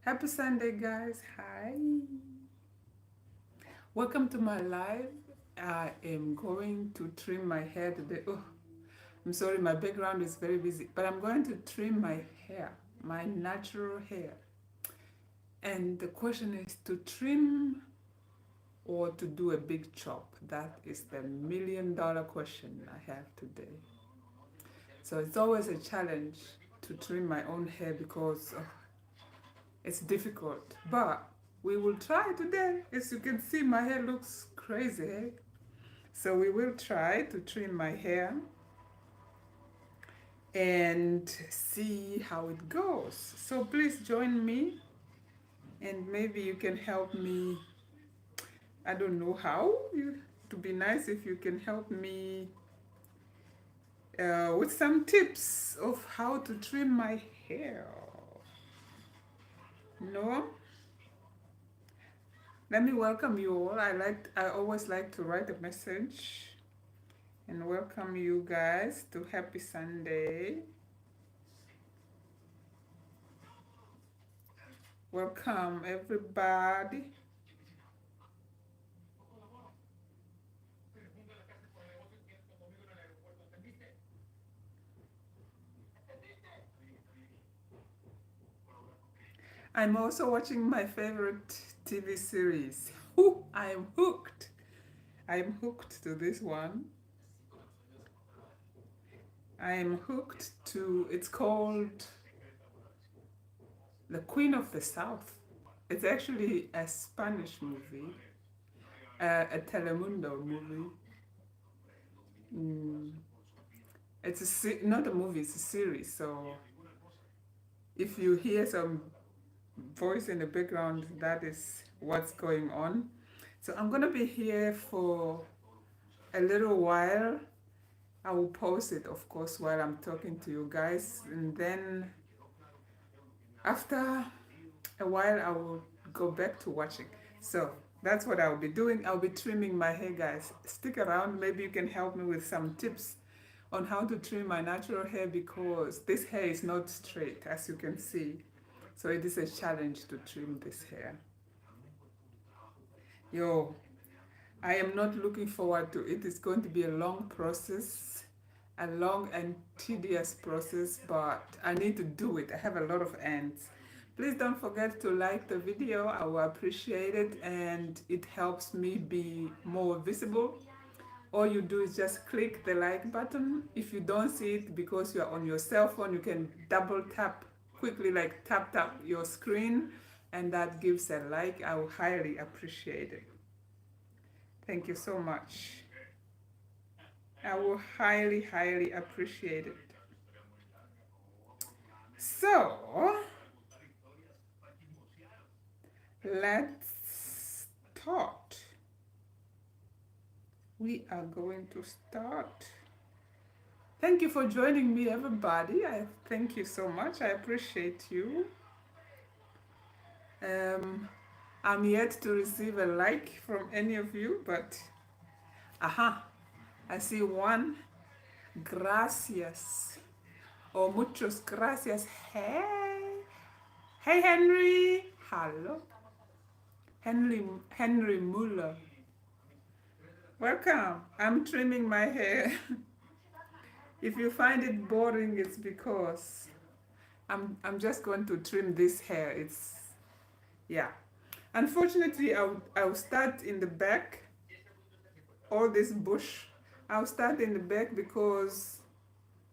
Happy Sunday, guys. Hi. Welcome to my live. I am going to trim my hair today. Oh, I'm sorry, my background is very busy, but I'm going to trim my hair, my natural hair. And the question is to trim or to do a big chop? That is the $1 million question I have today. So it's always a challenge to trim my own hair because it's difficult. But we will try today. As you can see, my hair looks crazy. Eh? So we will try to trim my hair and see how it goes. So please join me and maybe you can help me. I don't know how. It would be nice if you can help me with some tips of how to trim my hair. No? Let me welcome you all. I always like to write a message and welcome you guys to Happy Sunday. Welcome everybody. I'm also watching my favorite TV series. I am hooked. I am hooked to this one. I am hooked to, it's called The Queen of the South. It's actually a Spanish movie, a Telemundo movie. Mm, it's not a movie, it's a series. So if you hear some voice in the background, that is what's going on. So I'm gonna be here for a little while. I will post it, of course, while I'm talking to you guys, and then after a while I will go back to watching. So that's what I'll be doing. I'll be trimming my hair, guys. Stick around, maybe you can help me with some tips on how to trim my natural hair because this hair is not straight, as you can see. So it is a challenge to trim this hair. Yo, I am not looking forward to it. It's going to be a long process, a long and tedious process, but I need to do it. I have a lot of ends. Please don't forget to like the video. I will appreciate it and it helps me be more visible. All you do is just click the like button. If you don't see it because you're on your cell phone, you can double tap quickly, like tap your screen, and that gives a like. I will highly appreciate it. Thank you so much. I will highly appreciate it. So, let's start. We are going to start. Thank you for joining me, everybody. I thank you so much. I appreciate you. I'm yet to receive a like from any of you, but aha, I see one. Gracias. Oh, muchos gracias. Hey. Hey, Henry. Hello. Henry Muller. Welcome. I'm trimming my hair. If you find it boring, it's because I'm just going to trim this hair. It's yeah. Unfortunately, I'll start in the back. All this bush. I'll start in the back because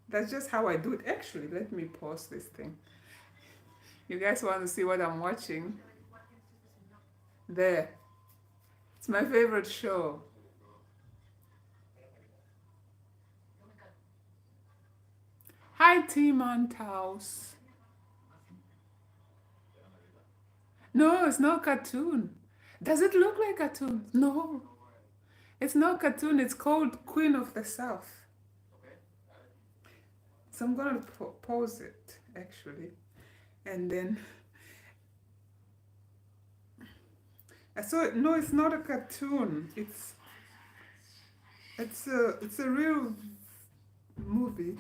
that's just how I do it. Actually, let me pause this thing. You guys want to see what I'm watching? There. It's my favorite show. Hi, Timon Taus. No, it's not cartoon. Does it look like cartoon? No. It's not cartoon. It's called Queen of the South. So I'm gonna pause it actually, and then I saw it. No, it's not a cartoon. It's a real movie.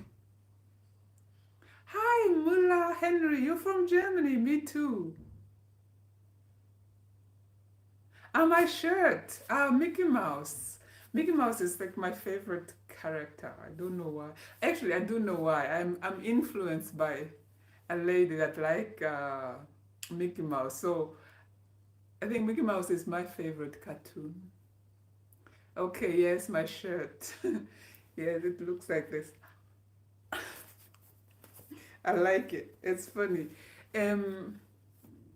Hi, Mullah Henry. You're from Germany. Me too. My shirt. Mickey Mouse. Mickey Mouse is like my favorite character. I don't know why. Actually, I do know why. I'm influenced by a lady that like Mickey Mouse. So I think Mickey Mouse is my favorite cartoon. Okay, yes, my shirt. Yes, it looks like this. I like it. It's funny. Um,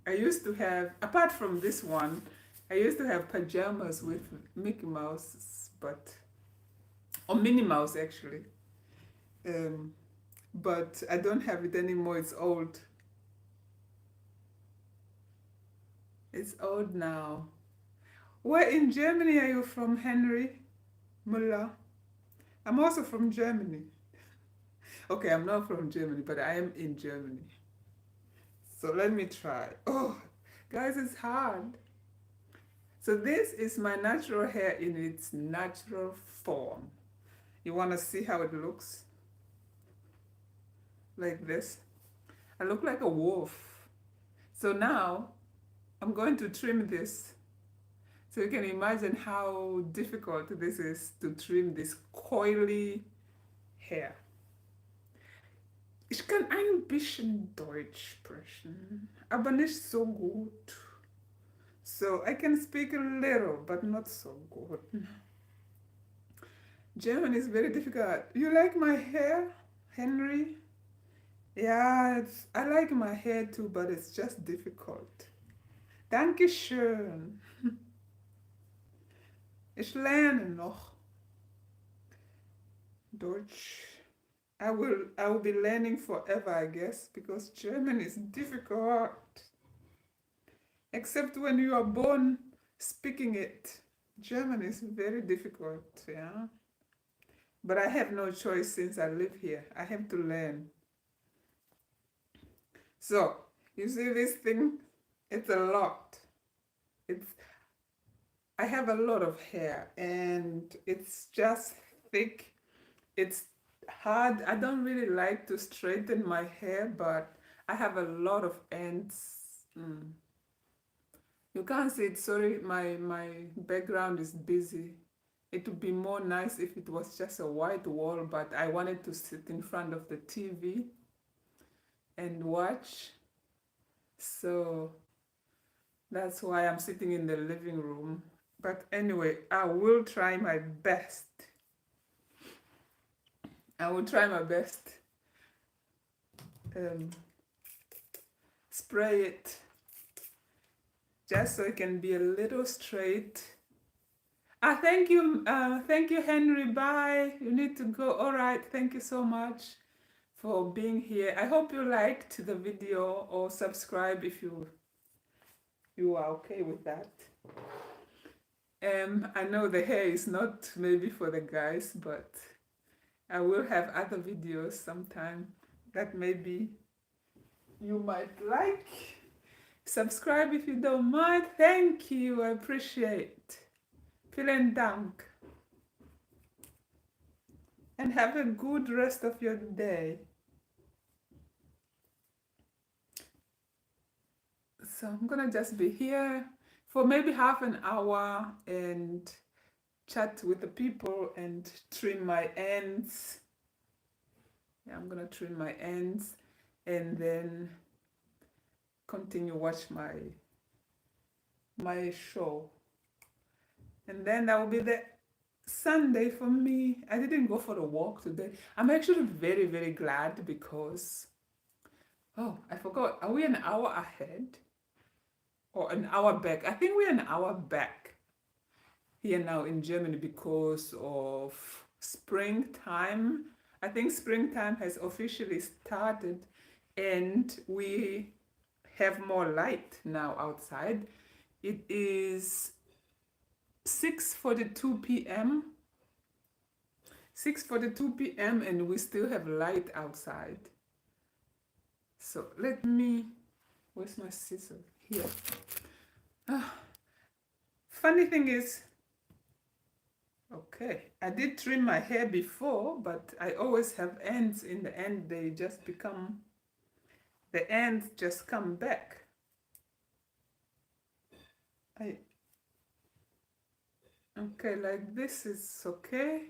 I used to have, apart from this one, I used to have pajamas with Mickey Mouse, but or Minnie Mouse actually. Um, but I don't have it anymore. It's old. It's old now. Where in Germany are you from, Henry Muller? I'm also from Germany. Okay, I'm not from Germany, but I am in Germany. So let me try. Oh, guys, it's hard. So this is my natural hair in its natural form. You want to see how it looks? Like this. I look like a wolf. So now I'm going to trim this. So you can imagine how difficult this is to trim this coily hair. Ich kann ein bisschen Deutsch sprechen, aber nicht so gut. So I can speak a little, but not so good. German is very difficult. You like my hair, Henry? Yeah, I like my hair too, but it's just difficult. Dankeschön. Ich lerne noch Deutsch. I will be learning forever, I guess, because German is difficult. Except when you are born speaking it. German is very difficult, yeah. But I have no choice since I live here. I have to learn. So, you see this thing? It's a lot. It's I have a lot of hair and it's just thick. It's hard. I don't really like to straighten my hair, but I have a lot of ends. You can't see it, sorry, my background is busy. It would be more nice if it was just a white wall, but I wanted to sit in front of the TV and watch. So that's why I'm sitting in the living room. But anyway, I will try my best. I will try my best. Spray it just so it can be a little straight. Thank you, Henry. Bye. You need to go. All right. Thank you so much for being here. I hope you liked the video or subscribe if you are okay with that. I know the hair is not maybe for the guys, but I will have other videos sometime that maybe you might like. Subscribe if you don't mind. Thank you. I appreciate. Vielen Dank. And have a good rest of your day. So I'm gonna just be here for maybe half an hour and chat with the people and trim my ends. Yeah, I'm gonna trim my ends and then continue watch my show. And then that will be the Sunday for me. I didn't go for a walk today. I'm actually very, very glad because, oh, I forgot. Are we an hour ahead? Or an hour back? I think we're an hour back here now in Germany because of springtime. I think springtime has officially started and we have more light now outside. It is 6:42 p.m. 6:42 p.m. and we still have light outside. So let me, where's my scissors? Here. Funny thing is, okay, I did trim my hair before, but I always have ends. In the end, they just become, the ends just come back. Okay, like this is okay.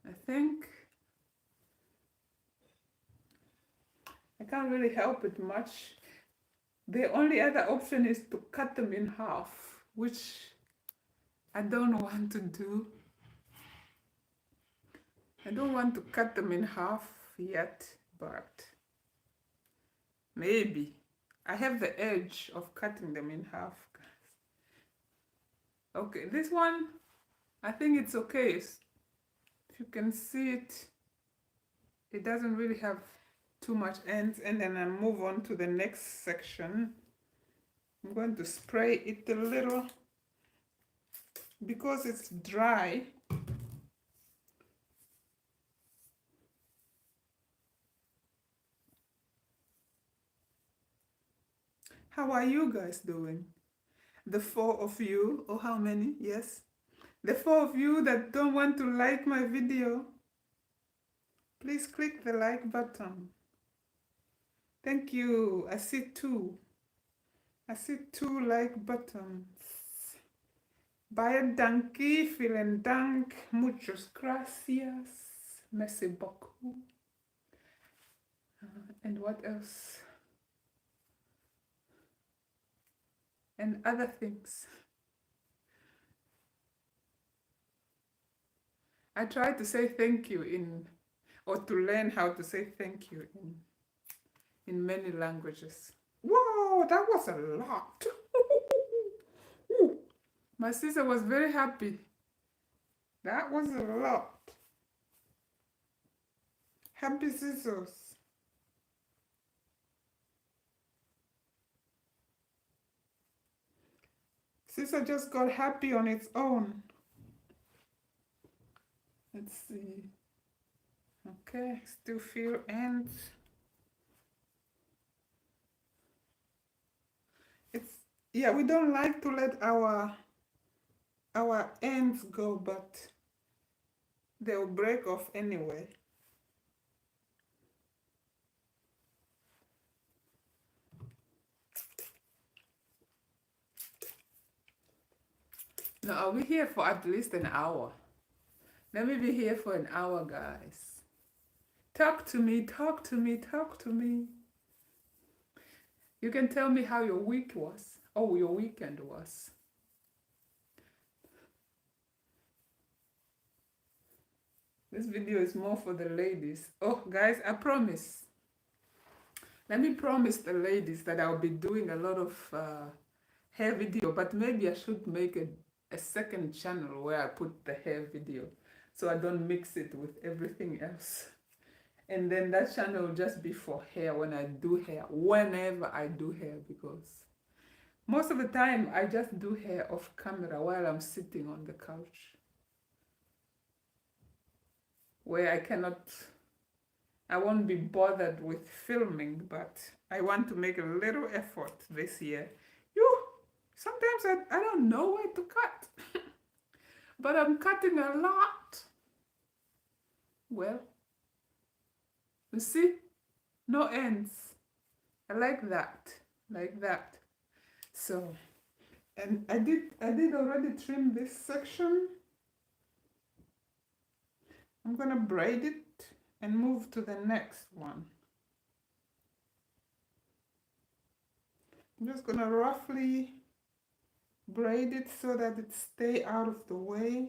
I think I can't really help it much. The only other option is to cut them in half, which I don't want to do. I don't want to cut them in half yet, but maybe. I have the edge of cutting them in half. Okay, this one, I think it's okay. If you can see it, it doesn't really have too much ends. And then I move on to the next section. I'm going to spray it a little because it's dry. How are you guys doing? The 4 of you, or how many? Yes. The 4 of you that don't want to like my video, please click the like button. Thank you. I see 2. I see 2 like buttons. Baie dankie, vielen Dank, muchas gracias, merci beaucoup. And what else? And other things. I try to say thank you or to learn how to say thank you in many languages. Whoa, that was a lot. My sister was very happy. That was a lot. Happy scissors. Sister just got happy on its own. Let's see. Okay, still feel ends. Yeah, we don't like to let our ends go, but they'll break off anyway. Now, are we here for at least an hour? Let me be here for an hour, guys. Talk to me, talk to me, talk to me. You can tell me how your week was. Oh, your weekend was. This video is more for the ladies. Oh, guys, I promise. Let me promise the ladies that I'll be doing a lot of hair video, but maybe I should make a second channel where I put the hair video so I don't mix it with everything else. And then that channel will just be for hair when I do hair, whenever I do hair, because most of the time I just do hair off camera while I'm sitting on the couch, where I won't be bothered with filming, but I want to make a little effort this year. Sometimes I don't know where to cut, but I'm cutting a lot. Well, you see, no ends. I like that, like that. So, and I did already trim this section. I'm gonna braid it and move to the next one. I'm just gonna roughly braid it so that it stay out of the way.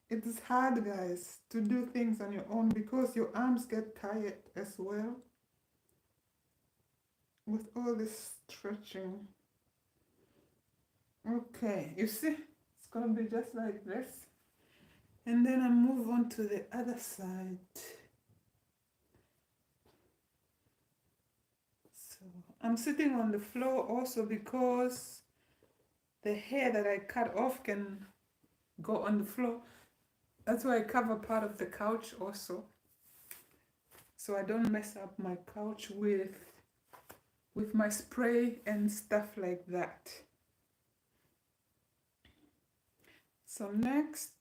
It is hard, guys, to do things on your own because your arms get tired as well with all this stretching. Okay, you see, it's gonna be just like this. And then I move on to the other side. So I'm sitting on the floor also because the hair that I cut off can go on the floor. That's why I cover part of the couch also, so I don't mess up my couch with my spray and stuff like that. So next,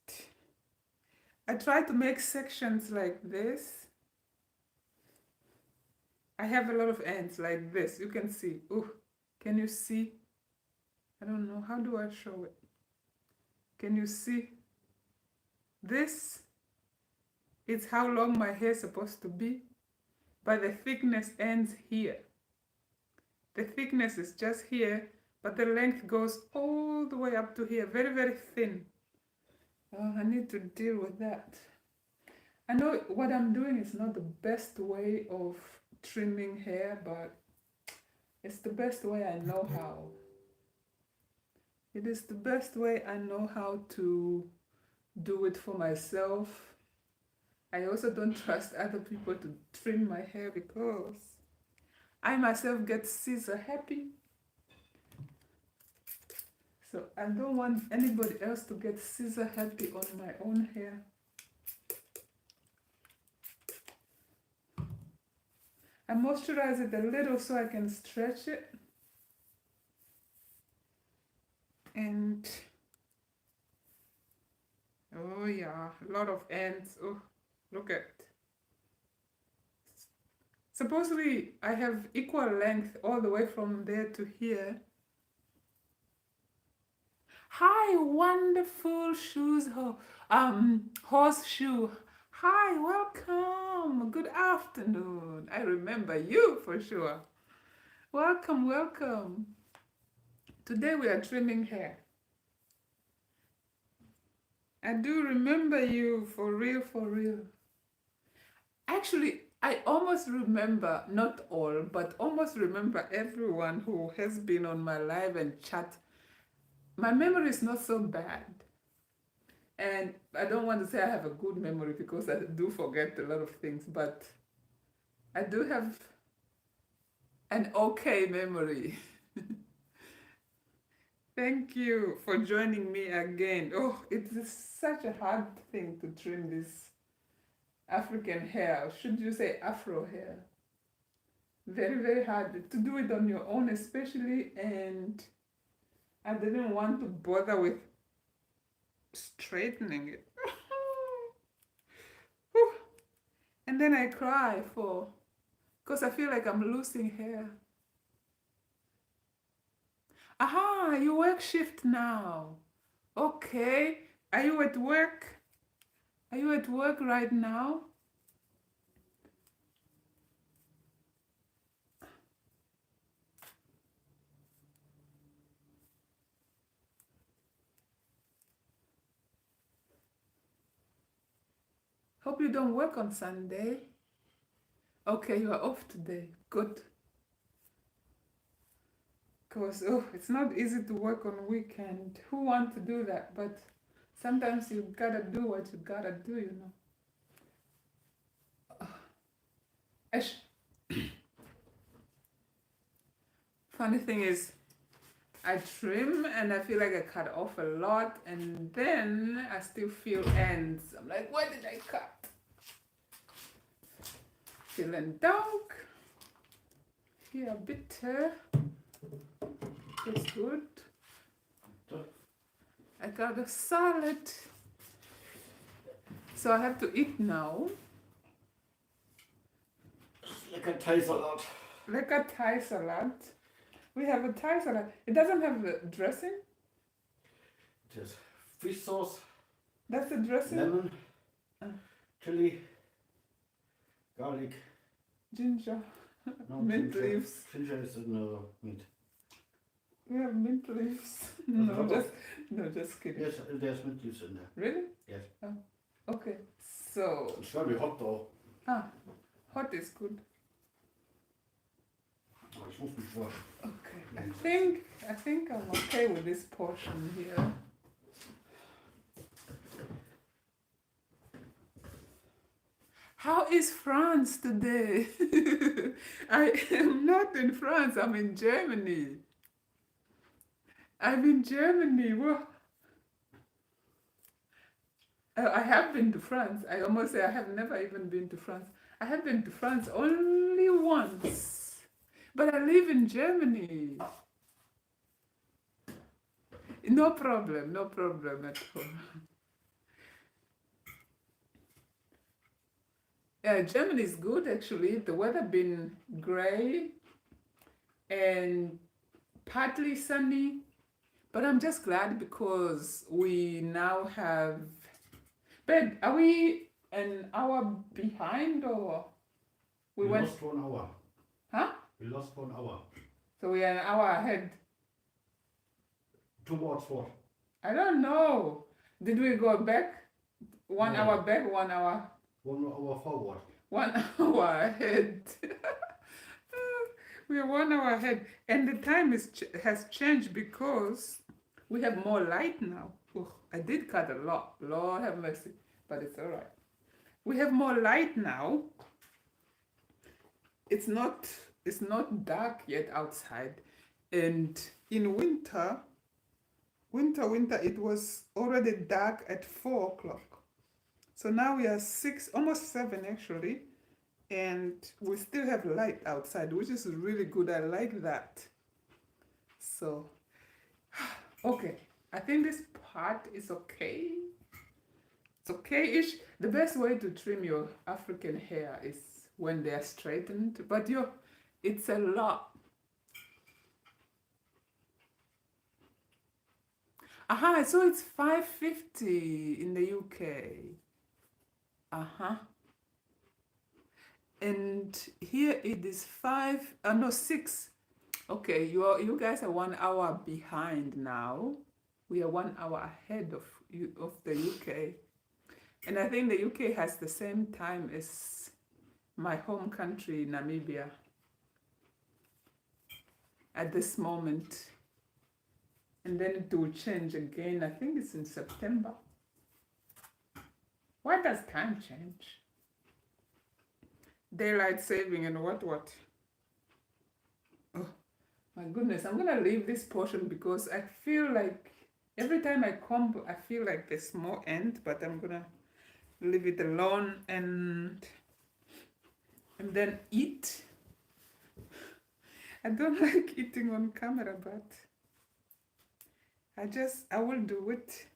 I try to make sections like this. I have a lot of ends like this. You can see. Ooh, Can you see? I don't know. How do I show it? Can you see? This is how long my hair is supposed to be, but the thickness ends here. The thickness is just here, but the length goes all the way up to here. Very, very thin. Oh, I need to deal with that. I know what I'm doing is not the best way of trimming hair, but it's the best way I know how. It is the best way I know how to do it for myself. I also don't trust other people to trim my hair because I myself get scissor happy. So I don't want anybody else to get scissor happy on my own hair. I moisturize it a little so I can stretch it. And oh yeah, a lot of ends. Oh, look at. Supposedly I have equal length all the way from there to here. Hi, wonderful shoes, horseshoe. Hi, welcome. Good afternoon. I remember you for sure. Welcome, welcome. Today we are trimming hair. I do remember you for real, for real. Actually, I almost remember, not all, but almost remember everyone who has been on my live and chat. My memory is not so bad. And I don't want to say I have a good memory because I do forget a lot of things, but I do have an okay memory. Thank you for joining me again. Oh, it's such a hard thing to trim this African hair. Should you say Afro hair? Very, very hard to do it on your own, especially. And I didn't want to bother with straightening it. And then I cry because I feel like I'm losing hair. Aha, you work shift now. Okay. Are you at work? Are you at work right now? Hope you don't work on Sunday. Okay, you are off today. Good. Because, oh, it's not easy to work on weekend. Who wants to do that? But sometimes you gotta do what you gotta do, you know. Ash. Funny thing is, I trim and I feel like I cut off a lot, and then I still feel ends. I'm like, why did I cut? Vielen Dank. Hier bitte. It's good. I got a salad. So I have to eat now. Lecker Thai-Salat. Lecker Thai salad. We have a Thai salad. It doesn't have the dressing. There's fish sauce, That's the dressing. lemon, Ah. chili, garlic. Ginger. No, Mint ginger. leaves. Ginger is in the meat. We have mint leaves. Just kidding. Yes, there's mint leaves in there. Really? Yes. Oh, okay. So, It's gonna be hot though. hot is good. Aber ich muss mich waschen. Okay. I think I'm okay with this portion here. How is France today? I am not in France, I'm in Germany. I'm in Germany. Whoa. I have been to France. I almost say I have never even been to France. I have been to France only once. But I live in Germany. No problem at all. Yeah, Germany is good actually. The weather been gray and partly sunny, but I'm just glad because we now have. But are we an hour behind or we We went? lost 1 hour. Huh? We lost 1 hour. So we are an hour ahead. Towards what? I don't know. Did we go back? 1 No. hour back, 1 hour, 1 hour forward. 1 hour ahead. We are 1 hour ahead, and the time has changed because we have more light now. Oh, I did cut a lot. Lord have mercy, but it's all right. We have more light now. It's not dark yet outside, and in winter, it was already dark at 4 o'clock. So now we are 6, almost 7 actually, and we still have light outside, which is really good. I like that. So, okay, I think this part is okay. It's okay-ish. The best way to trim your African hair is when they are straightened, but it's a lot. Aha, so it's 5:50 in the UK. Uh-huh. And here it is 6. Okay, you guys are 1 hour behind now. We are 1 hour ahead of the UK. And I think the UK has the same time as my home country, Namibia, at this moment. And then it will change again. I think it's in September. Why does time change? Daylight saving and what? Oh my goodness, I'm gonna leave this portion because I feel like every time I comb, I feel like there's more end, but I'm gonna leave it alone and then eat. I don't like eating on camera, but I will do it.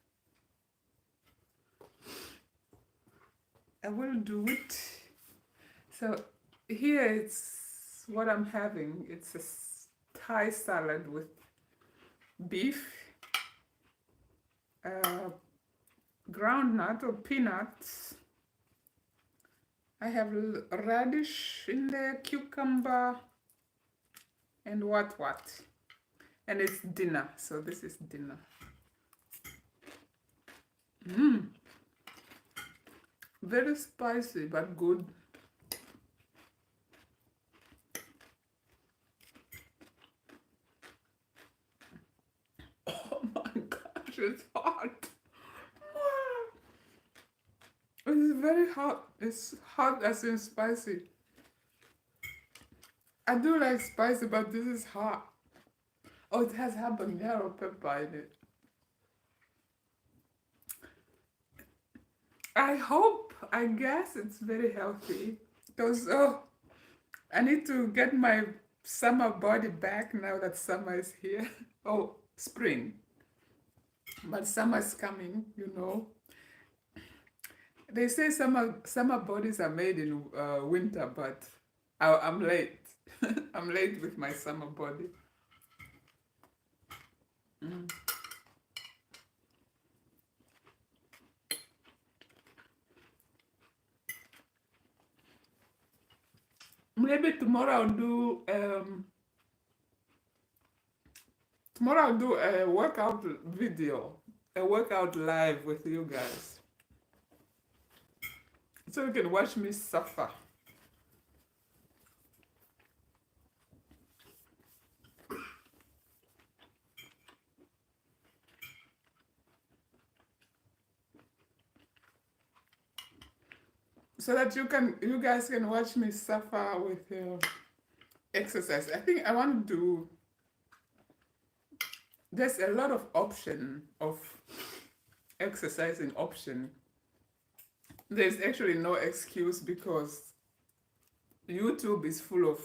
I will do it. So here it's what I'm having. It's a Thai salad with beef, ground nut or peanuts. I have radish in there, cucumber, and what. And it's dinner, so this is dinner. Very spicy, but good. Oh my gosh, it's hot. It's very hot. It's hot as in spicy. I do like spicy, but this is hot. Oh, it has habanero pepper in it. I guess it's very healthy. Because, I need to get my summer body back now that summer is here. Oh, spring. But summer's coming, They say summer bodies are made in winter, but I'm late. I'm late with my summer body. Maybe tomorrow I'll do a workout video, a workout live with you guys, so you can watch me suffer. So that you guys can watch me suffer with exercise. I think I want to do. There's a lot of option of exercising option. There's actually no excuse because YouTube is full of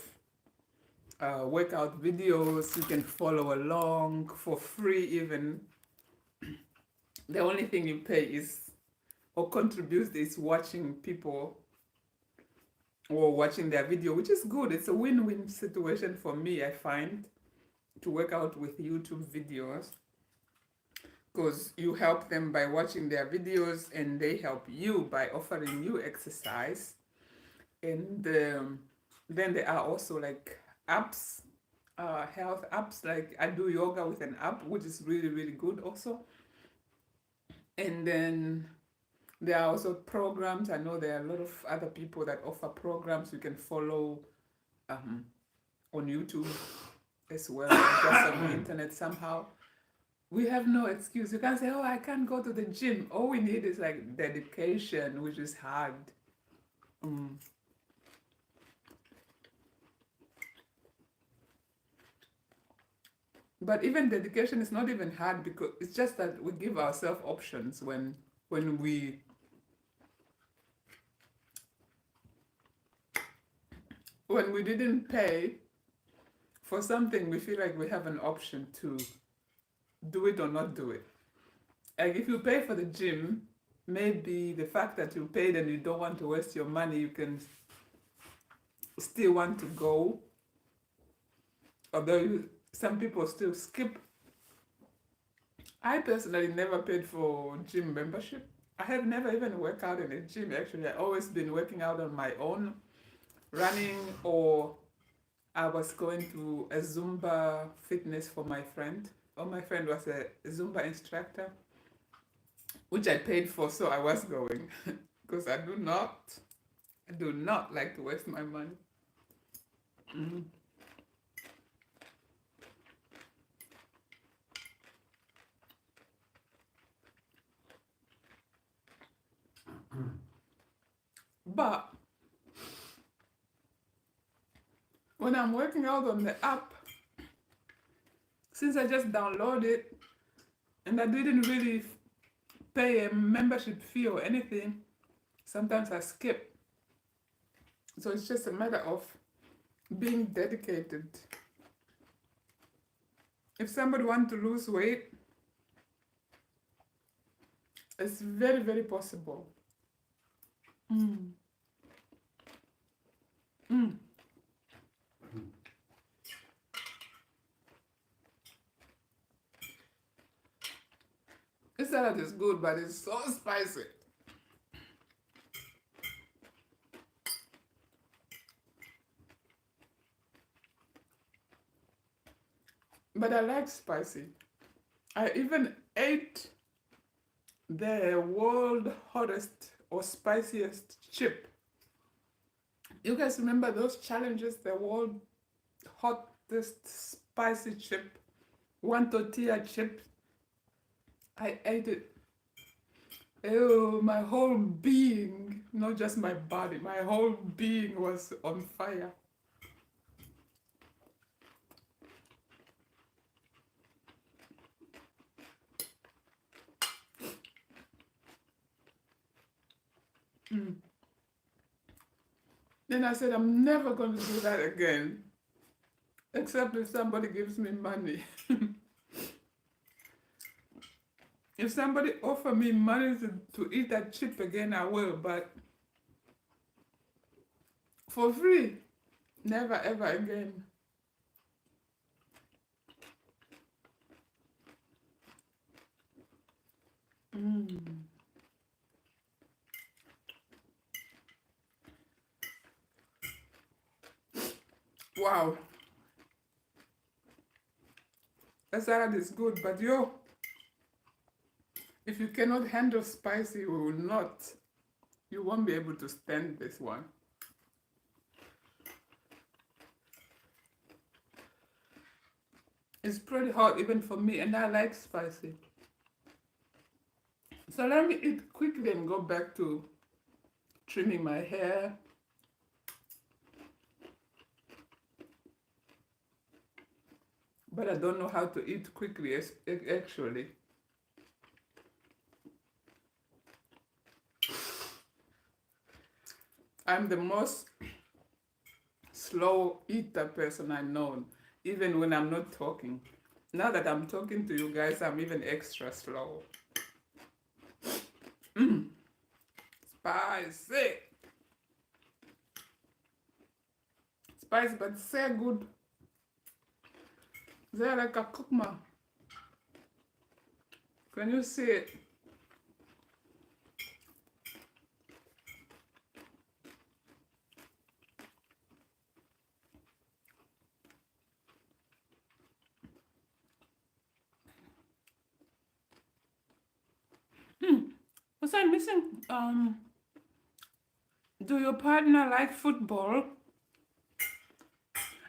workout videos. You can follow along for free even. The only thing you pay is or contribute is watching people or watching their video, which is good. It's a win-win situation for me, I find, to work out with YouTube videos, because you help them by watching their videos and they help you by offering you exercise. And then there are also like apps, health apps. Like I do yoga with an app, which is really, really good also. And then there are also programs. I know there are a lot of other people that offer programs you can follow um, on YouTube as well, just on the internet somehow. We have no excuse. You can't say, oh, I can't go to the gym. All we need is like dedication, which is hard. Mm. But even dedication is not even hard, because it's just that we give ourselves options when we didn't pay for something, we feel like we have an option to do it or not do it. Like if you pay for the gym, maybe the fact that you paid and you don't want to waste your money, you can still want to go. Although some people still skip. I personally never paid for gym membership. I have never even worked out in a gym actually. I've always been working out on my own, running, or I was going to a Zumba fitness for my friend. Or my friend was a Zumba instructor, which I paid for, so I was going. Because I do not like to waste my money. Mm. But when I'm working out on the app, since I just download it and I didn't really pay a membership fee or anything, sometimes I skip. So it's just a matter of being dedicated. If somebody wants to lose weight, it's very, very possible. Mm. Mm. This salad is good, but it's so spicy. But I like spicy. I even ate the world hottest or spiciest chip. You guys remember those challenges, the world hottest spicy chip, one tortilla chip? I ate it. Oh, my whole being, not just my body, my whole being was on fire. Mm. Then I said, I'm never going to do that again, except if somebody gives me money. If somebody offer me money to eat that chip again, I will, but for free, never ever again. Mm. Wow. The salad is good, but if you cannot handle spicy, you won't be able to stand this one. It's pretty hot even for me, and I like spicy. So let me eat quickly and go back to trimming my hair. But I don't know how to eat quickly, actually. I'm the most slow eater person I know, even when I'm not talking. Now that I'm talking to you guys, I'm even extra slow. Spicy. Spicy, but so good. They're like a kukma. Can you see it? Was I missing? Do your partner like football?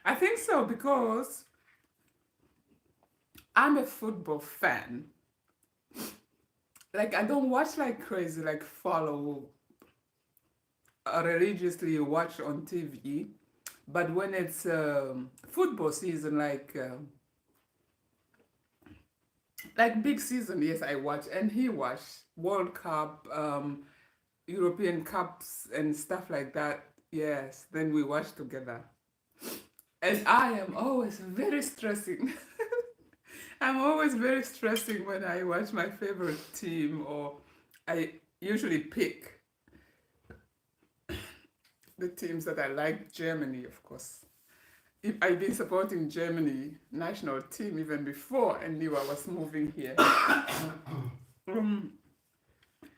I think so because I'm a football fan. Like I don't watch like crazy, like follow religiously watch on TV. But when it's football season, like big season, yes, I watch, and he watch World Cup, European Cups, and stuff like that. Yes, then we watch together, and I am always very stressing. I'm always very stressing when I watch my favorite team, or I usually pick the teams that I like. Germany, of course. I've been supporting Germany national team even before I knew I was moving here. Um,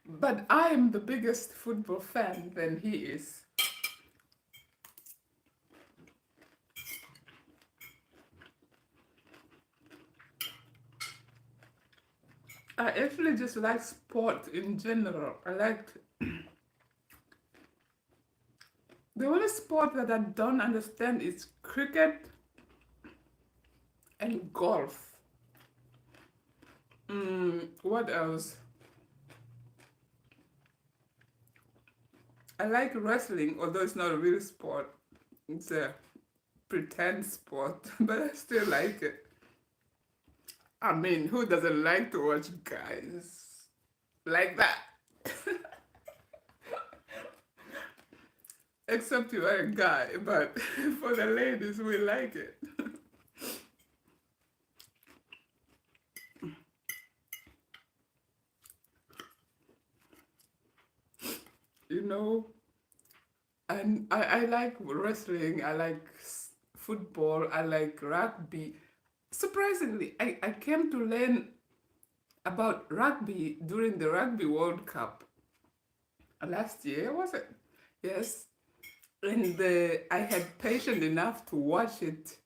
but I am the biggest football fan than he is. I actually just like sport in general. I like the only sport that I don't understand is cricket and golf. What else? I like wrestling, although it's not a real sport. It's a pretend sport, but I still like it. I mean, who doesn't like to watch guys like that? Except you are a guy, but for the ladies, we like it. You know, and I like wrestling, I like football, I like rugby. Surprisingly, I came to learn about rugby during the Rugby World Cup last year, was it? Yes. And I had patience enough to watch it,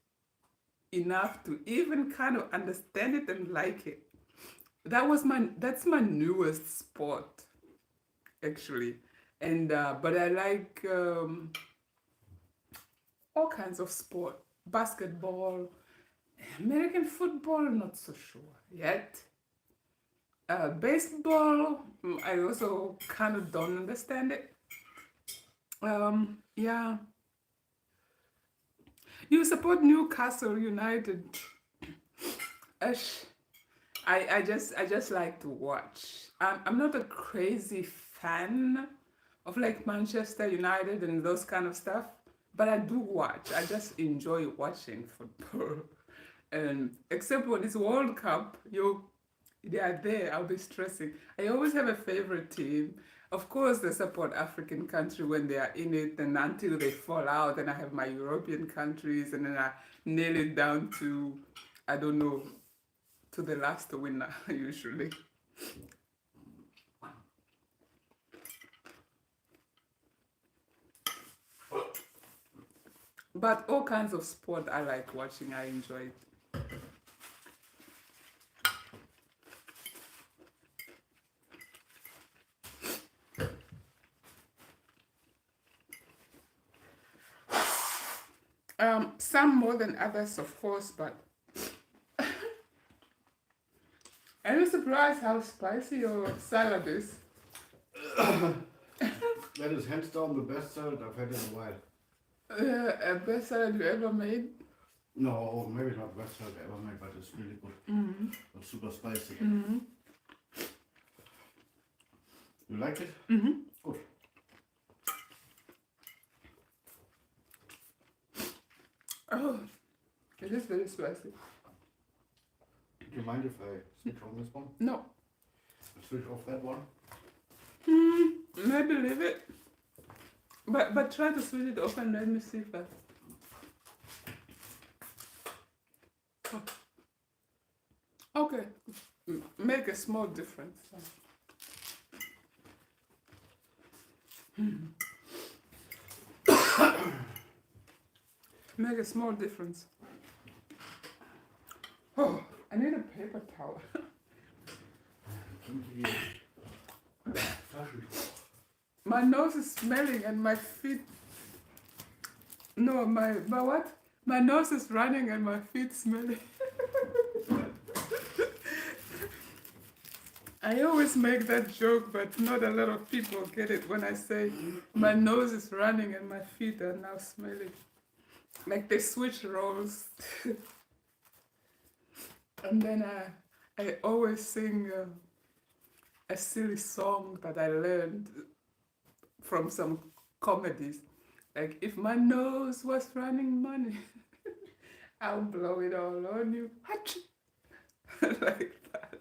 enough to even kind of understand it and like it. That's my newest sport, actually. And but I like all kinds of sport. Basketball, American football, not so sure yet. Baseball, I also kind of don't understand it. Yeah. You support Newcastle United. Ash, I just like to watch. I'm not a crazy fan of like Manchester United and those kind of stuff, but I do watch. I just enjoy watching football. And except when it's World Cup, they are there. I'll be stressing. I always have a favorite team. Of course, they support African country when they are in it, and until they fall out. And I have my European countries, and then I nail it down to, I don't know, to the last winner usually. But all kinds of sport I like watching. I enjoy it. Some more than others, of course, but are you surprised how spicy your salad is? That is hands down the best salad I've had in a while. Best salad you ever made? No, maybe not best salad I ever made, but it's really good. It's super spicy. You like it? Good. Oh, it is very spicy. Do you mind if I switch on this one? No. Switch off that one? Maybe leave it. But try to switch it off and let me see if I... make a small difference. Make a small difference. Oh, I need a paper towel. My nose is smelling and my feet. No, my what? My nose is running and my feet smelling. I always make that joke, but not a lot of people get it when I say my nose is running and my feet are now smelling. Like they switch roles. And then I always sing a silly song that I learned from some comedies. Like, if my nose was running money, I'll blow it all on you. Like that.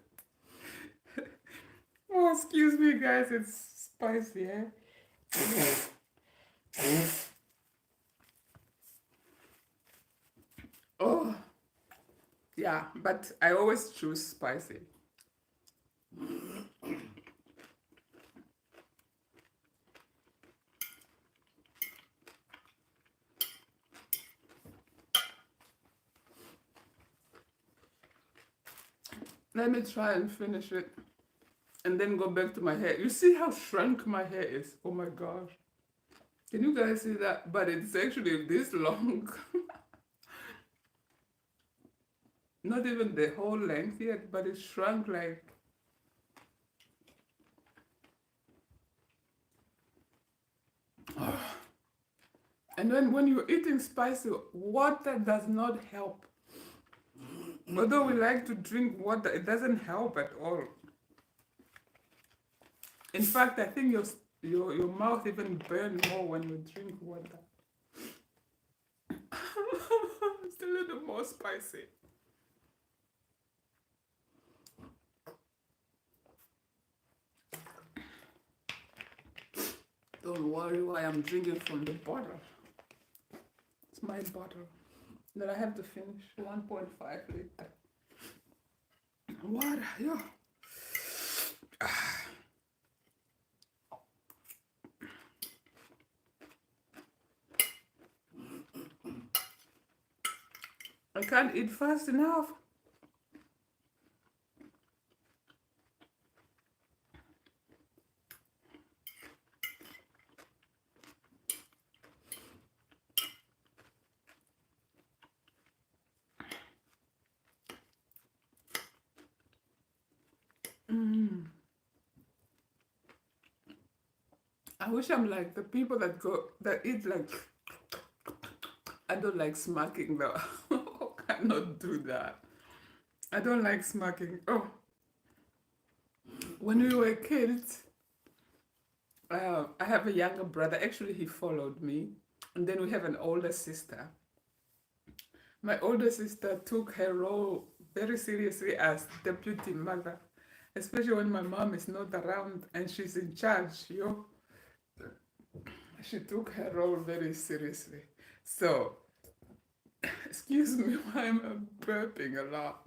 Oh, excuse me, guys, it's spicy, eh? Oh, yeah, but I always choose spicy. Let me try and finish it and then go back to my hair. You see how shrunk my hair is? Oh my gosh. Can you guys see that? But it's actually this long. Not even the whole length yet, but it shrunk like. And then when you're eating spicy, water does not help. Although we like to drink water, it doesn't help at all. In fact, I think your mouth even burns more when you drink water. It's a little more spicy. Don't worry why I'm drinking from the bottle. It's my bottle. Then I have to finish 1.5 liter. Water, yeah. I can't eat fast enough. I wish I'm like the people that eat like. I don't like smacking though. I cannot do that. I don't like smacking. Oh, when we were kids, I have a younger brother. Actually, he followed me, and then we have an older sister. My older sister took her role very seriously as deputy mother, especially when my mom is not around and she's in charge. She took her role very seriously. So, excuse me why I'm burping a lot.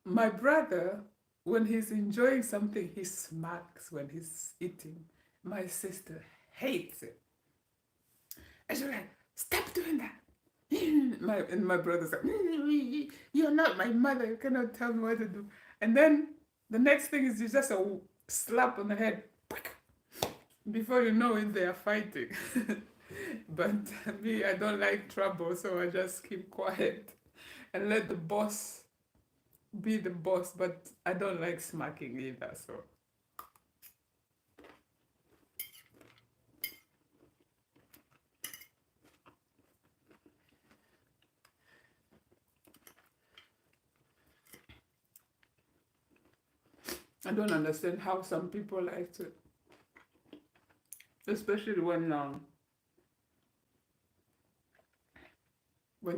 My brother, when he's enjoying something, he smacks when he's eating. My sister hates it. And she's like, stop doing that. And my brother's like, you're not my mother. You cannot tell me what to do. And then the next thing is just a slap on the head. Before you know it, they are fighting. But me, I don't like trouble, so I just keep quiet and let the boss be the boss. But I don't like smacking either, so. I don't understand how some people like it. Especially when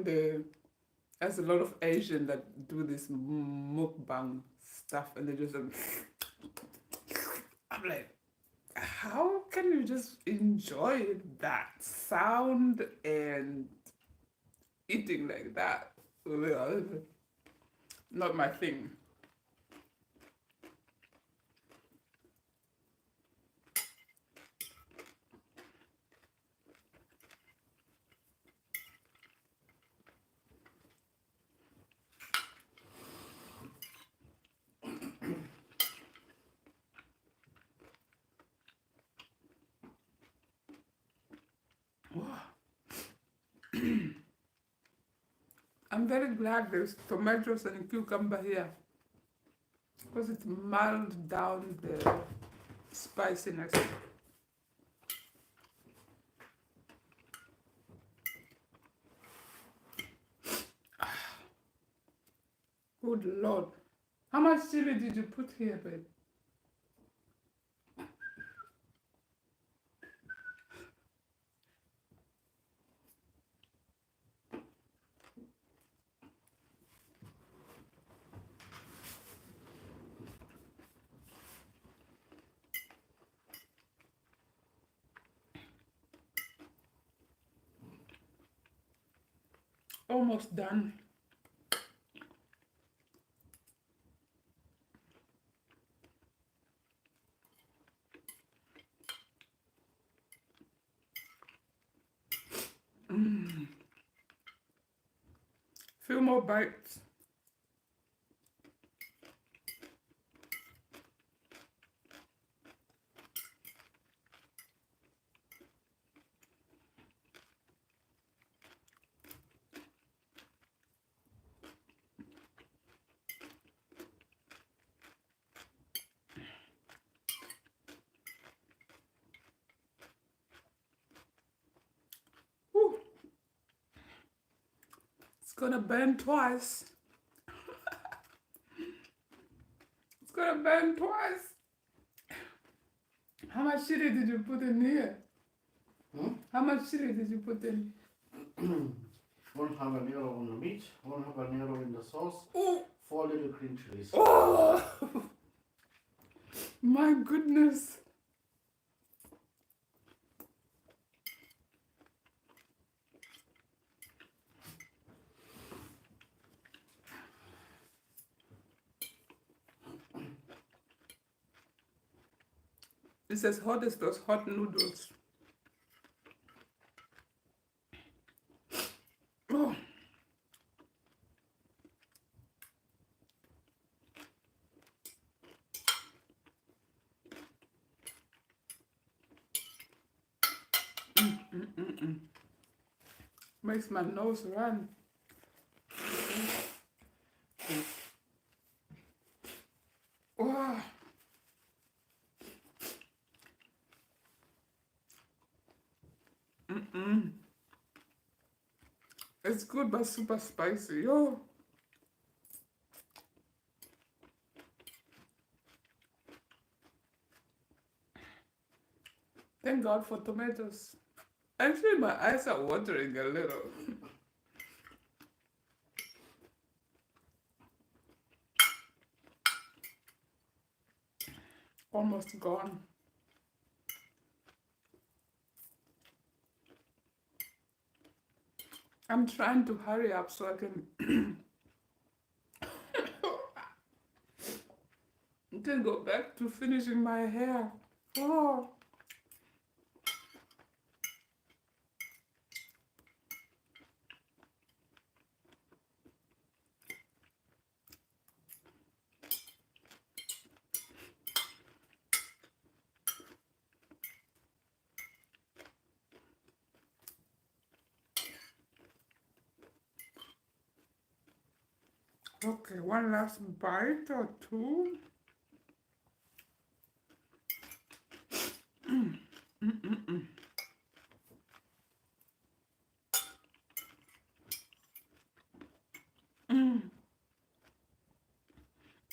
there's a lot of Asian that do this mukbang stuff and they just I'm like, how can you just enjoy that sound and eating like that? Not my thing. very glad there's tomatoes and cucumber here because it mild down the spiciness. Good Lord. How much chili did you put here, babe? Almost done. Few more bites. Whew. It's gonna burn twice. It's gonna burn twice. How much chili did you put in here? How much chili did you put in? 1 habanero on the meat, 1 habanero in the sauce, Oh, 4 little green chilies. oh. My goodness. It's as hot as those hot noodles. Oh. Makes my nose run. Wow. It's good but super spicy. Yo. Thank God for tomatoes. Actually, my eyes are watering a little. Almost gone. I'm trying to hurry up so I can go back to finishing my hair. Oh. Okay, one last bite or two.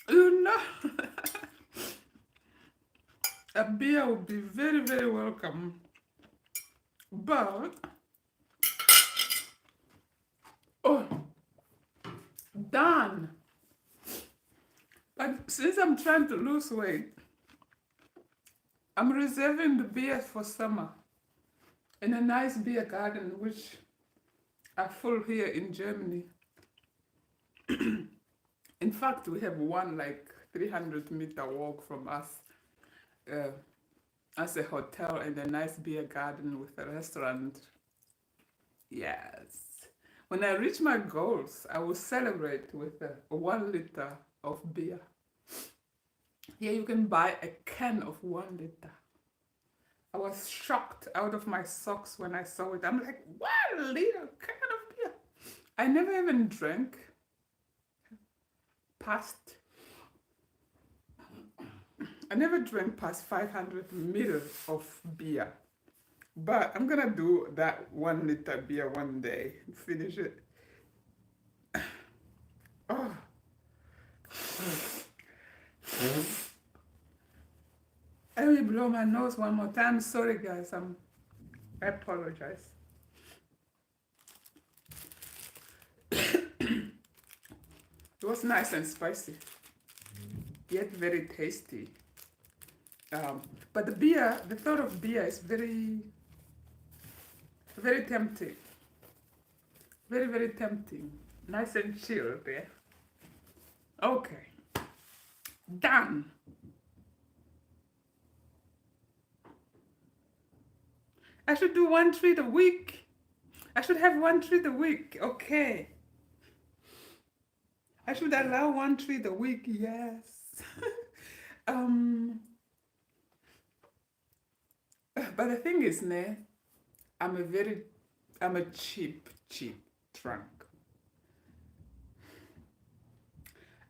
You know, a beer would be very, very welcome. But, oh, done. But since I'm trying to lose weight, I'm reserving the beer for summer in a nice beer garden, which are full here in Germany. In fact, we have one like 300-meter walk from us as a hotel and a nice beer garden with a restaurant. Yes. When I reach my goals, I will celebrate with 1 liter of beer. Here you can buy a can of 1 liter. I was shocked out of my socks when I saw it. I'm like, 1 liter can of beer? I never even drank past, I never drank past 500 milliliters of beer. But I'm gonna do that 1 liter beer one day, finish it. Oh, I will blow my nose one more time. Sorry, guys. I apologize. It was nice and spicy, yet very tasty. But the beer, the thought of beer is very, very tempting. Very, very tempting. Nice and chilled there. Okay. Done. I should do 1 treat a week. I should have 1 treat a week. Okay. I should allow 1 treat a week. Yes. But the thing is, ne, I'm a cheap drunk.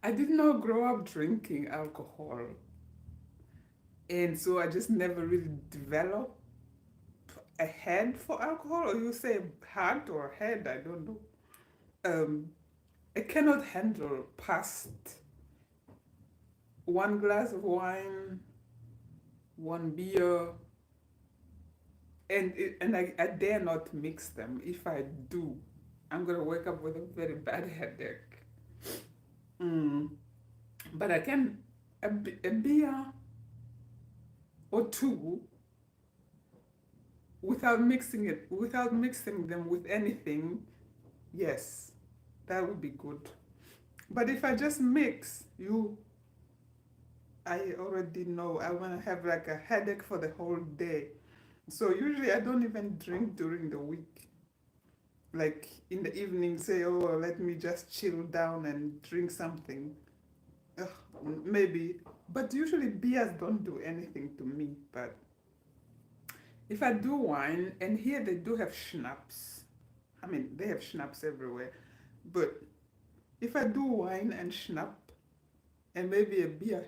I did not grow up drinking alcohol. And so I just never really developed a head for alcohol, or you say heart or head, I don't know. I cannot handle past 1 glass of wine, 1 beer, and I dare not mix them. If I do, I'm gonna wake up with a very bad headache. But I can, a beer or two without mixing them with anything, yes, that would be good. But if I just mix, I already know I want to have like a headache for the whole day. So usually I don't even drink during the week. Like in the evening, say, oh, let me just chill down and drink something. Maybe. But usually beers don't do anything to me. But if I do wine, and here they do have schnapps. I mean, they have schnapps everywhere. But if I do wine and schnapp, and maybe a beer,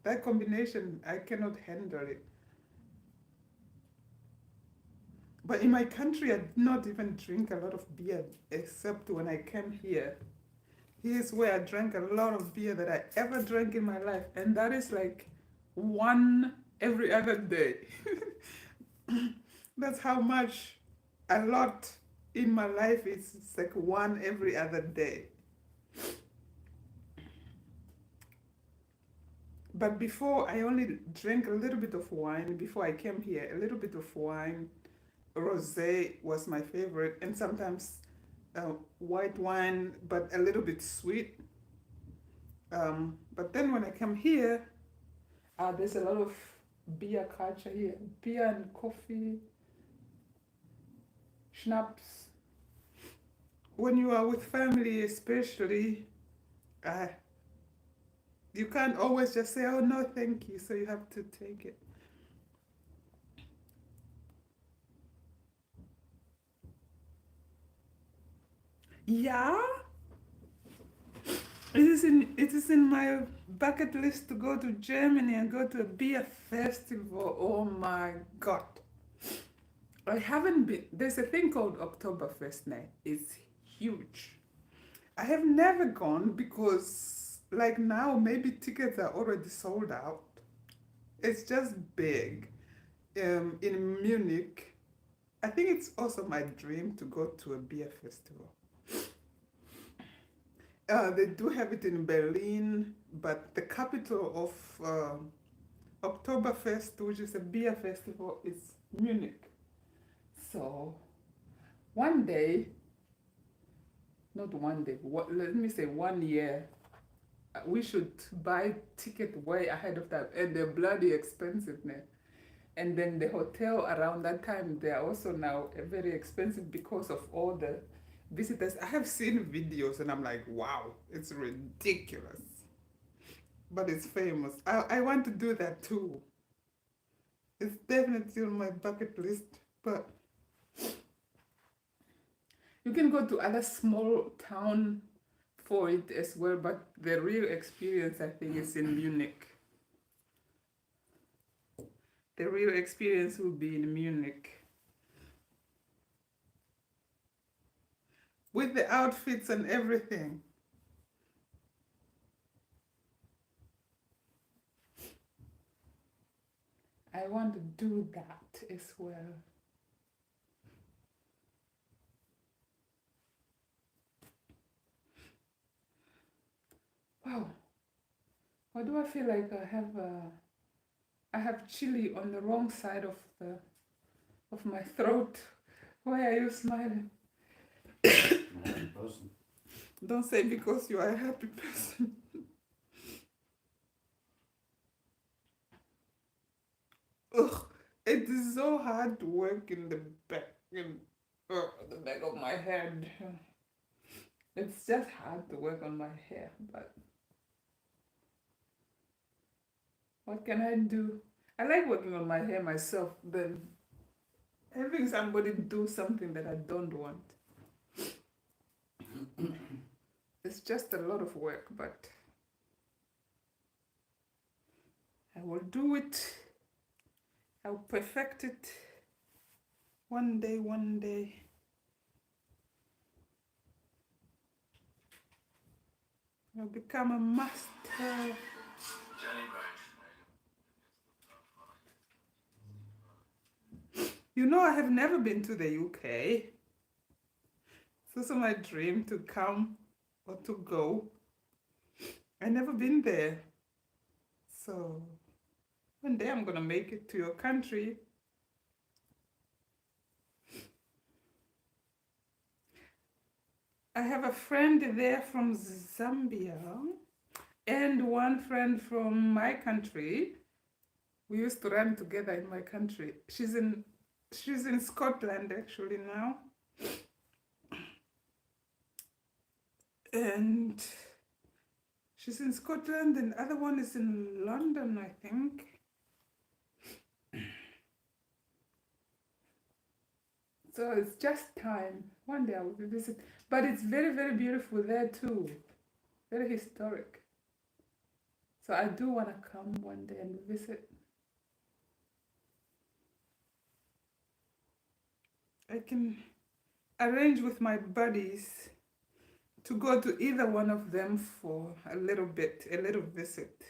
that combination, I cannot handle it. But in my country, I did not even drink a lot of beer, except when I came here. Here's where I drank a lot of beer that I ever drank in my life, and that is like one every other day. That's how much a lot in my life is. It's like one every other day. But before, I only drank a little bit of wine before I came here. A little bit of wine. Rosé was my favorite, and sometimes white wine, but a little bit sweet. But then when I come here, there's a lot of beer culture here. Beer and coffee, schnapps. When you are with family, especially, you can't always just say, oh, no, thank you. So you have to take it. Yeah, it is in my bucket list to go to Germany and go to a beer festival. Oh my God. I haven't been. There's a thing called Oktoberfest now. It's huge. I have never gone because, like now, maybe tickets are already sold out. It's just big. In Munich, I think it's also my dream to go to a beer festival. They do have it in Berlin, but the capital of Oktoberfest, which is a beer festival, is Munich. So one day, not one day, let me say 1 year, we should buy ticket way ahead of that, and they're bloody expensive now. And then the hotel around that time, they are also now very expensive because of all the visitors. I have seen videos and I'm like, wow, it's ridiculous. But it's famous. I want to do that too. It's definitely on my bucket list. But You can go to other small town for it as well, but the real experience, I think, is in Munich. The real experience will be in Munich. With the outfits and everything. I want to do that as well. Wow. Why do I feel like I have chili on the wrong side of my throat? Why are you smiling? I'm a happy person. Don't say because you are a happy person. Ugh, it is so hard to work in the back, the back of my head. It's just hard to work on my hair, but what can I do? I like working on my hair myself, then having somebody do something that I don't want. It's just a lot of work, but I will do it. I'll perfect it one day, one day. I'll become a master. You know, I have never been to the UK. It's also my dream to come or to go. I've never been there. So one day I'm gonna make it to your country. I have a friend there from Zambia and one friend from my country. We used to run together in my country. She's in Scotland actually now. And she's in Scotland and the other one is in London, I think. So it's just time. One day I will visit. But it's very, very beautiful there too. Very historic. So I do want to come one day and visit. I can arrange with my buddies to go to either one of them for a little visit.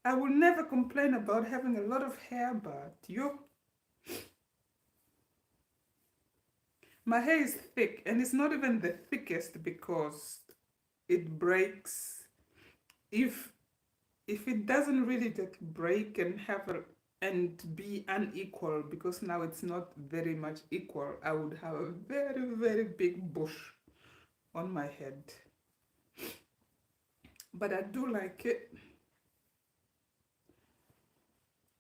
I will never complain about having a lot of hair, but my hair is thick, and it's not even the thickest because it breaks. If it doesn't really just break and and be unequal, because now it's not very much equal, I would have a very, very big bush on my head. But I do like it.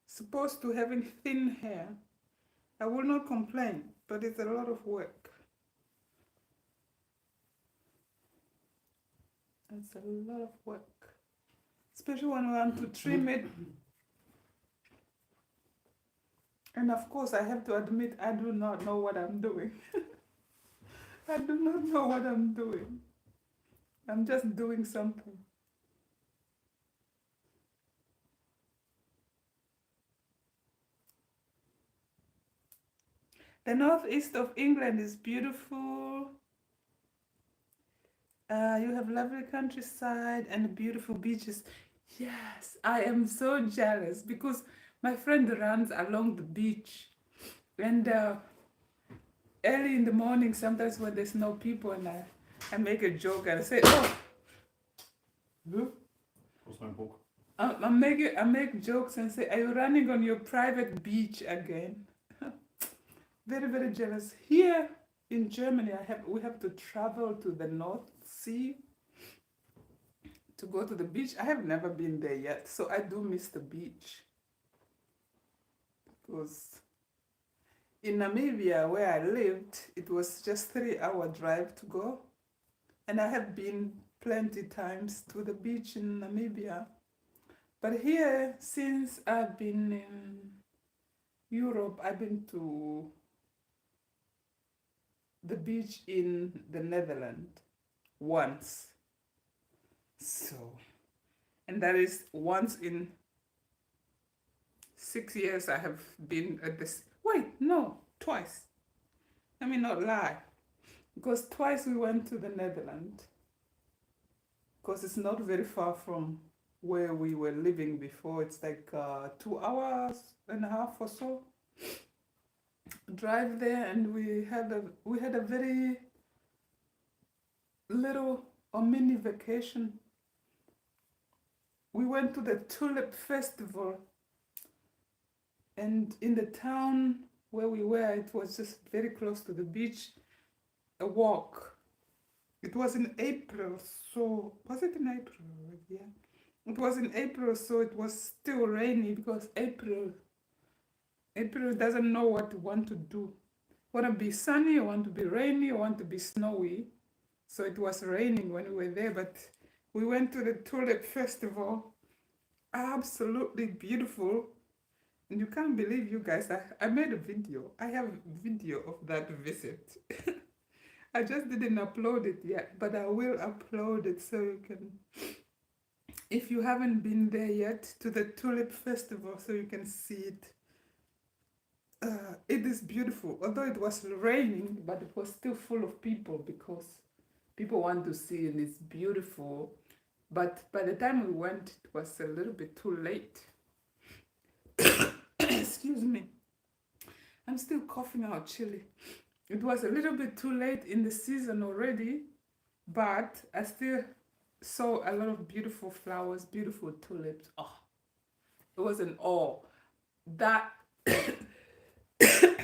Supposed to having thin hair, I will not complain, but it's a lot of work. It's a lot of work, especially when I want to trim it. And of course, I have to admit, I do not know what I'm doing. I do not know what I'm doing. I'm just doing something. The northeast of England is beautiful. You have lovely countryside and beautiful beaches. Yes, I am so jealous because my friend runs along the beach, and early in the morning, sometimes when there's no people, and I make a joke and I say, "Oh, What's my book? I make jokes and say, are you running on your private beach again?" Very, very jealous. Here in Germany, we have to travel to the North Sea to go to the beach. I have never been there yet, so I do miss the beach. Because in Namibia, where I lived, it was just 3-hour drive to go, and I have been plenty times to the beach in Namibia. But here, since I've been in Europe, I've been to the beach in the Netherlands once. So, and that is once in 6 years I have been at this. Wait, no, twice. Let me not lie. Because twice we went to the Netherlands. Because it's not very far from where we were living before. It's like 2 hours and a half or so drive there, and we had a very little or mini vacation. We went to the Tulip Festival, and in the town where we were, it was just very close to the beach, a walk. It was in April, so was it in April? Yeah, it was in April, so it was still rainy because April doesn't know what to want to do. Want to be sunny, or want to be rainy, or want to be snowy. So it was raining when we were there, but we went to the Tulip Festival. Absolutely beautiful. And you can't believe, you guys, I made a video. I have a video of that visit. I just didn't upload it yet, but I will upload it so you can, if you haven't been there yet, to the Tulip Festival, so you can see it. It is beautiful, although it was raining, but it was still full of people because people want to see, and it's beautiful. But by the time we went, it was a little bit too late. Excuse me. I'm still coughing out chili. It was a little bit too late in the season already, but I still saw a lot of beautiful flowers, beautiful tulips. Oh, it was an awe. That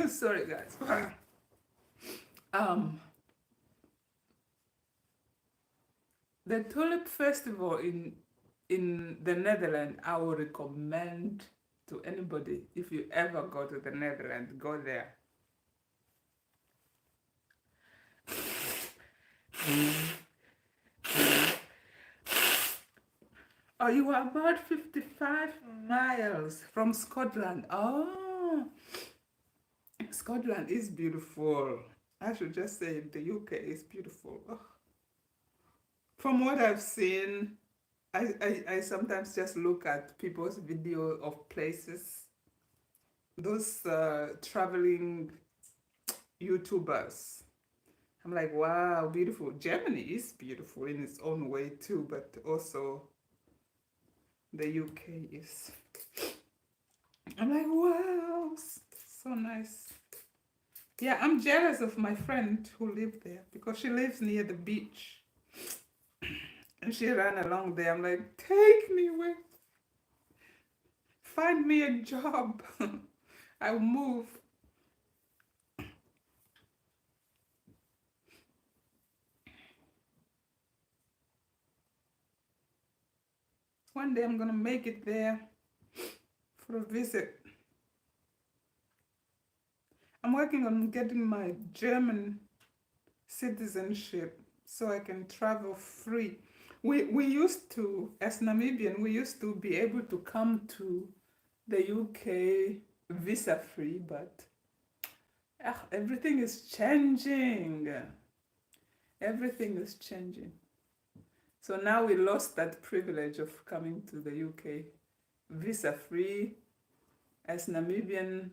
sorry guys. The Tulip Festival in the Netherlands, I would recommend to anybody. If you ever go to the Netherlands, go there. Oh, you are about 55 miles from Scotland. Oh, Scotland is beautiful. I should just say the UK is beautiful. Oh. From what I've seen, I sometimes just look at people's video of places, those traveling YouTubers. I'm like, wow, beautiful. Germany is beautiful in its own way too, but also the UK is. I'm like, wow, so nice. Yeah, I'm jealous of my friend who lived there because she lives near the beach. And she ran along there. I'm like, take me with. Find me a job. I'll move. One day I'm gonna make it there for a visit. I'm working on getting my German citizenship so I can travel free. We used to, as Namibian, we used to be able to come to the UK visa free, but everything is changing. Everything is changing. So now we lost that privilege of coming to the UK visa free as Namibian.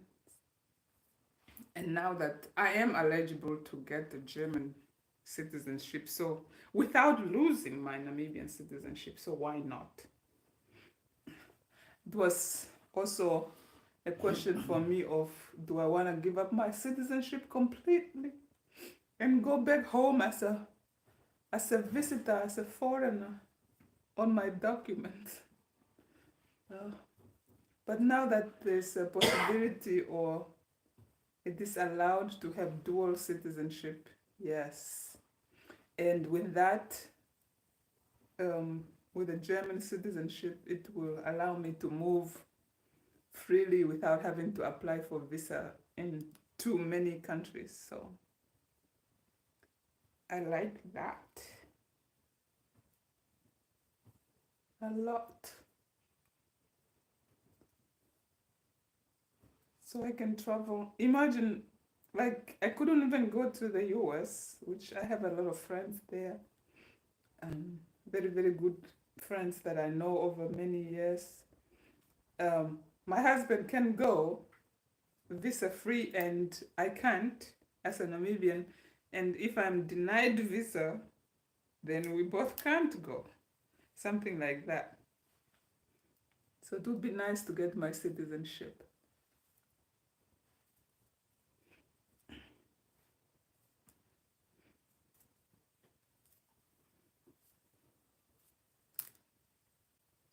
And now that I am eligible to get the German citizenship, so without losing my Namibian citizenship, so why not? It was also a question for me of, do I want to give up my citizenship completely and go back home as a visitor, as a foreigner on my documents? But now that there's a possibility, or it is allowed to have dual citizenship, yes. And with that, with a German citizenship, it will allow me to move freely without having to apply for visa in too many countries. So I like that. a lot. So I can travel. Imagine, like, I couldn't even go to the US, which I have a lot of friends there. Very, very good friends that I know over many years. My husband can go visa free, and I can't as a Namibian. And if I'm denied visa, then we both can't go. Something like that. So it would be nice to get my citizenship.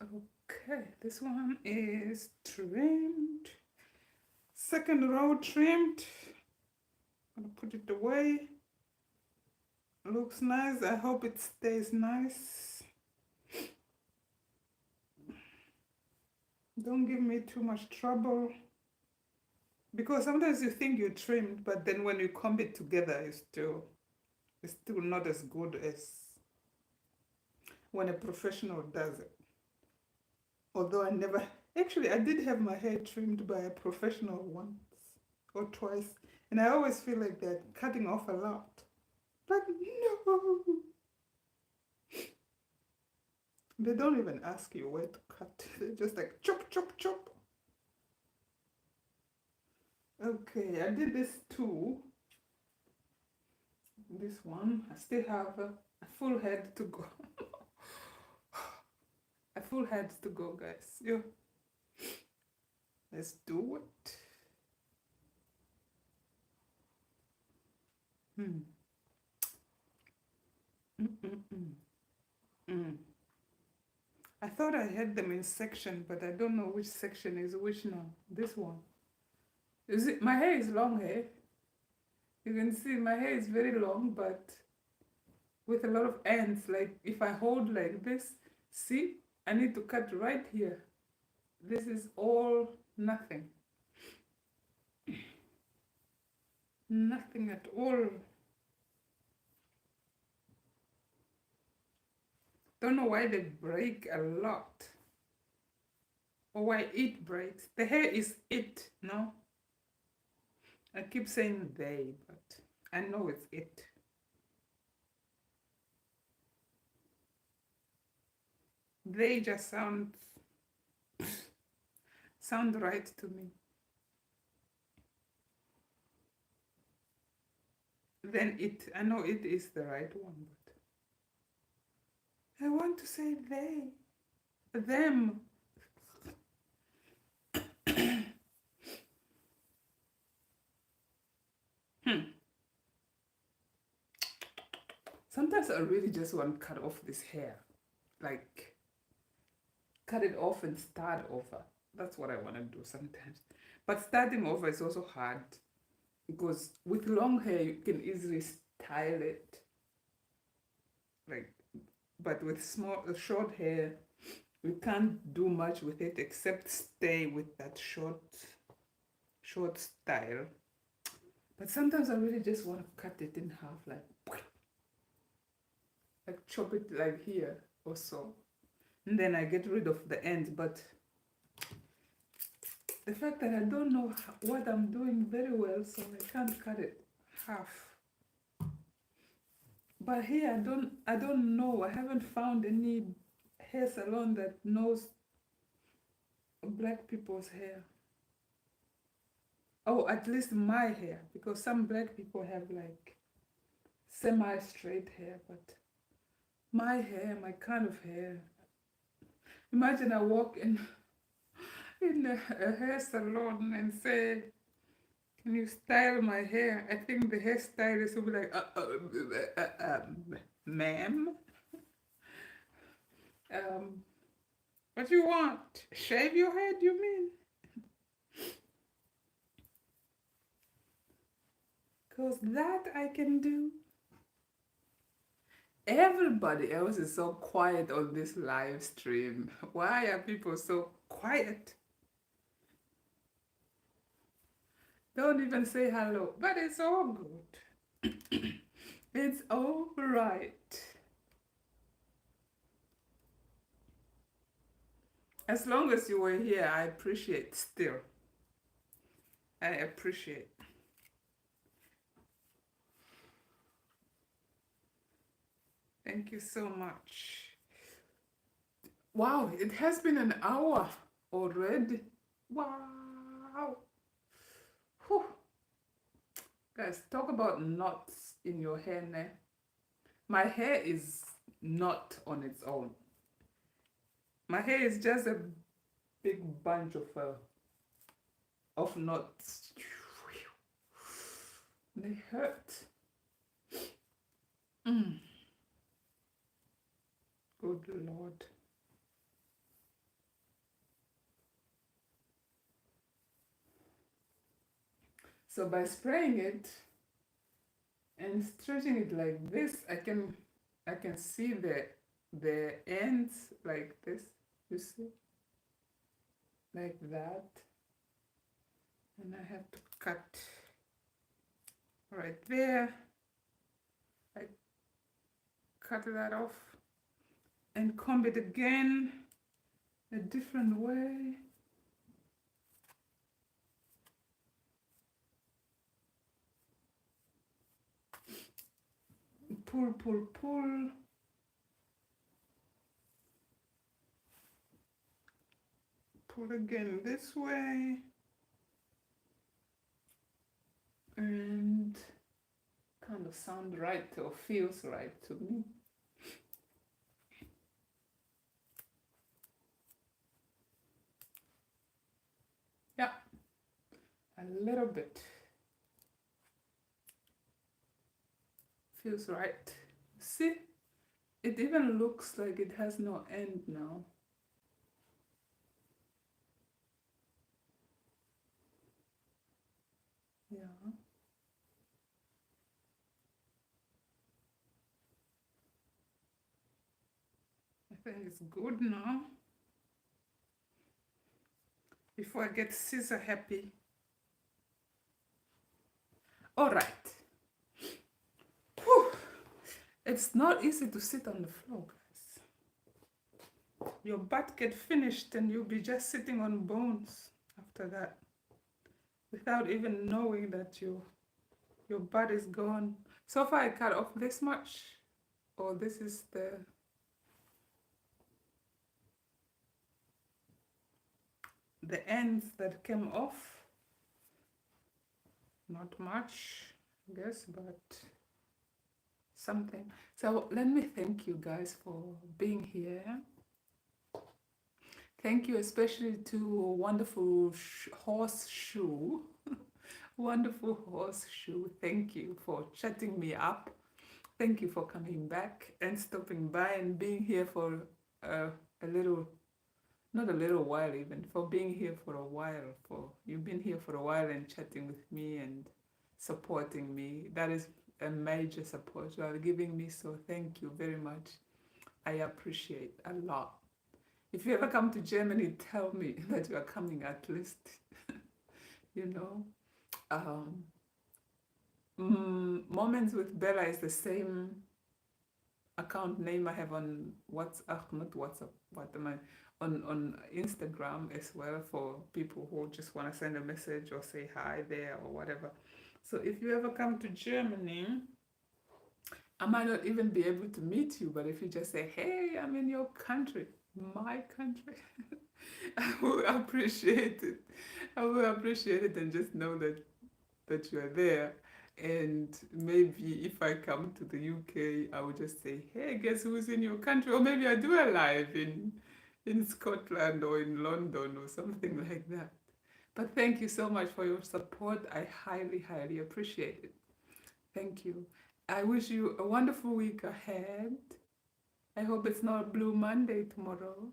Okay, this one is trimmed. Second row trimmed. I'm gonna put it away. Looks nice. I hope it stays nice. Don't give me too much trouble. Because sometimes you think you're trimmed, but then when you comb it together, it's still not as good as when a professional does it. Although I never, actually, I did have my hair trimmed by a professional once or twice, and I always feel like they're cutting off a lot. But no, they don't even ask you where to cut. They're just like chop, chop, chop. Okay, I did this too. This one, I still have a full head to go. A full head to go, guys. Yeah. Let's do it. I thought I had them in section, but I don't know which section is which now. This one. Is it? My hair is long hair. You can see my hair is very long, but with a lot of ends. Like if I hold like this, see, I need to cut right here. This is all nothing. Nothing at all. Don't know why they break a lot. Or why it breaks. The hair is it, no? I keep saying they, but I know it's it. They just sound right to me. Then it, I know it is the right one, but I want to say they, them. Sometimes I really just want to cut off this hair. Like, cut it off and start over. That's what I want to do sometimes. But starting over is also hard because with long hair, you can easily style it. Like, but with short hair, you can't do much with it except stay with that short style. But sometimes I really just want to cut it in half, like chop it like here or so, and then I get rid of the ends. But the fact that I don't know what I'm doing very well, so I can't cut it half. But here I don't know. I haven't found any hair salon that knows black people's hair. Oh, at least my hair, because some black people have like semi-straight hair, but my hair, my kind of hair. Imagine I walk in a hair salon and say, "Can you style my hair?" I think the hairstylist will be like, "Ma'am, what do you want? Shave your head, you mean?" Because that I can do. Everybody else is so quiet on this live stream. Why are people so quiet? Don't even say hello, but it's all good. It's all right. As long as you were here, I appreciate still. I appreciate. Thank you so much. Wow, it has been an hour already. Wow. Whew. Guys, talk about knots in your hair now. My hair is not on its own. My hair is just a big bunch of knots. They hurt. Good Lord. So by spraying it and stretching it like this, I can see the ends like this. You see? Like that. And I have to cut right there. I cut that off and comb it again a different way. Pull, pull, pull. Pull again this way. And kind of sound right or feels right to me. Yeah, a little bit. Feels right. See, it even looks like it has no end now. Yeah. I think it's good now. Before I get scissor happy. All right. Whew. It's not easy to sit on the floor, guys. Your butt get finished and you'll be just sitting on bones after that, without even knowing that your butt is gone. So far I cut off this much, or this is the ends that came off. Not much, I guess, but something. So let me thank you guys for being here. Thank you especially to wonderful horseshoe. Wonderful horseshoe. Thank you for chatting me up. Thank you for coming back and stopping by and being here for a little, not a little while even, for being here for a while. You've been here for a while and chatting with me and supporting me. That is a major support you are giving me, so thank you very much. I appreciate a lot. If you ever come to Germany, tell me that you are coming at least. You know, Moments with Bella is the same account name I have on WhatsApp, not WhatsApp, what am I, on Instagram as well, for people who just want to send a message or say hi there or whatever. So if you ever come to Germany, I might not even be able to meet you, but if you just say, hey, I'm in your country, my country, I will appreciate it. I will appreciate it and just know that you are there. And maybe if I come to the UK, I would just say, hey, guess who's in your country? Or maybe I do a live in Scotland or in London or something like that. But thank you so much for your support. I highly, highly appreciate it. Thank you. I wish you a wonderful week ahead. I hope it's not Blue Monday tomorrow.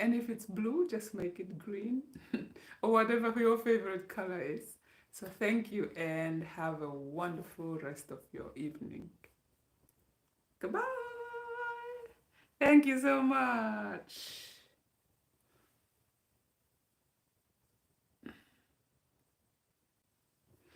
And if it's blue, just make it green or whatever your favorite color is. So thank you and have a wonderful rest of your evening. Goodbye. Thank you so much.